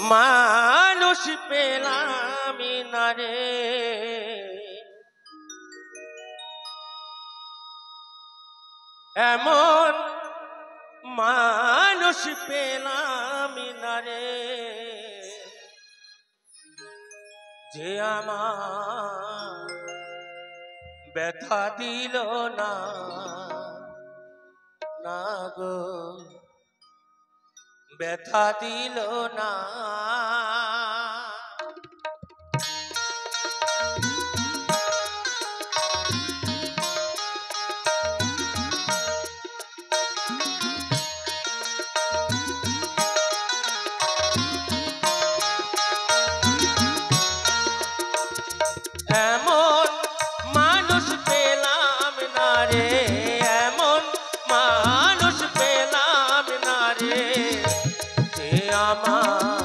মানুষ পেলাম না রে, এমন মানুষ পেলাম না রে, যে আমার ব্যথা দিল না, না গো ব্যথা দিল না। এমন মানুষ পেলাম না রে, এমন মানুষ পেলাম না রে, যে আমার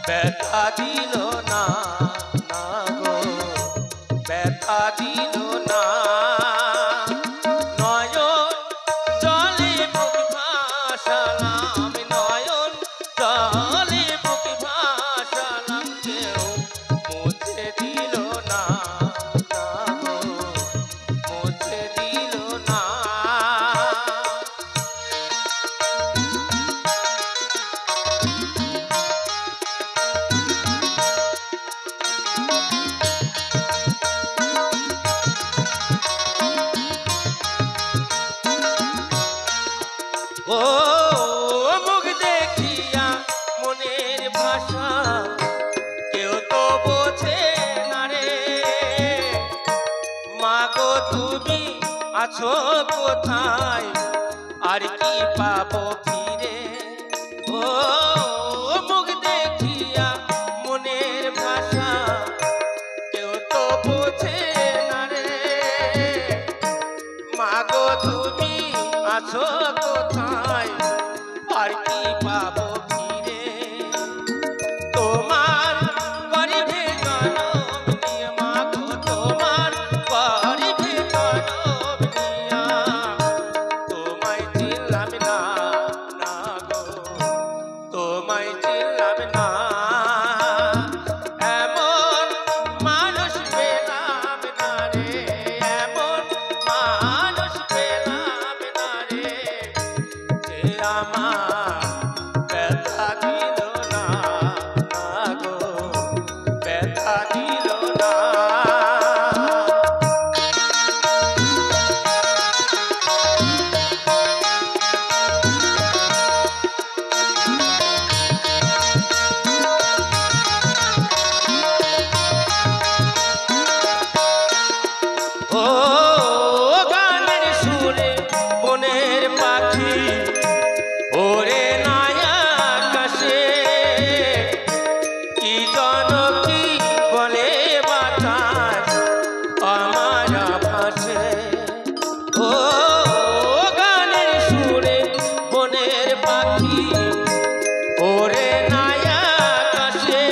ব্যথা দিল না, না গো ব্যথা দিল না। নয়ন জলে বুক ভাসালাম, নয়ন জলে বুক ভাসালাম, কেউ মুছে দিল না, না গো মুছে দিল না। ও মুখ দেখিয়া মনের ভাষা কেউ তো বোঝে না রে, মা গো তুমি আছো কোথায়, আর কি পাবো ফিরে। ও মুখ দেখিয়া মনের ভাষা কেউ তো বোঝে না রে, মা গো তুমি আছো কোথায়, আর কি পাবো ফিরে। তোমার গরিবে জনম নিয়ে মা গো, তোমার গরিবে জনম নিয়া তোমায় চিনলাম না, না গো তোমায় চিনলাম না। এমন মানুষ পেলাম না রে, এমন মানুষ পেলাম না রে, যে আমার ব্যথা দিল না, না গো ব্যথা দিল না। ও গানের সুরে বনের পাখি ওরে নায়া আকাশে, কি জনকি বলে বাতাস আমার ভাসে। ও গানের সুরে বনের পাখি ওরে নায়া আকাশে,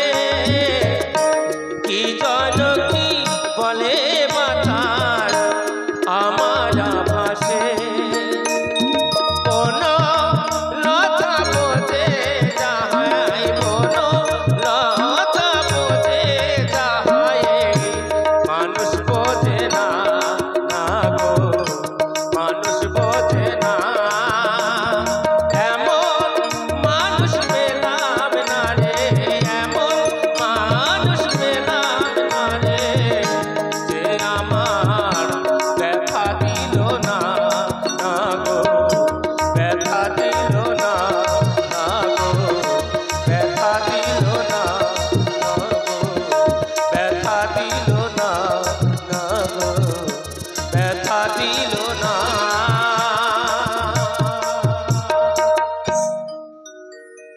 কি জনকি বলে বাতাস আমার ভাসে। কোন লতা বোঝে যাহাই, কোন লতা বোঝে যাহাই, মানুষ বোঝে না, না গো মানুষ বোঝে না। এমন মানুষ পেলাম না রে, এমন মানুষ পেলাম না রে, যে আমার ব্যথা দিল না, না গো ব্যথা দিল না, না গো ব্যথা দিল না, না গো ব্যথা দিল না, না গো ব্যথা দিল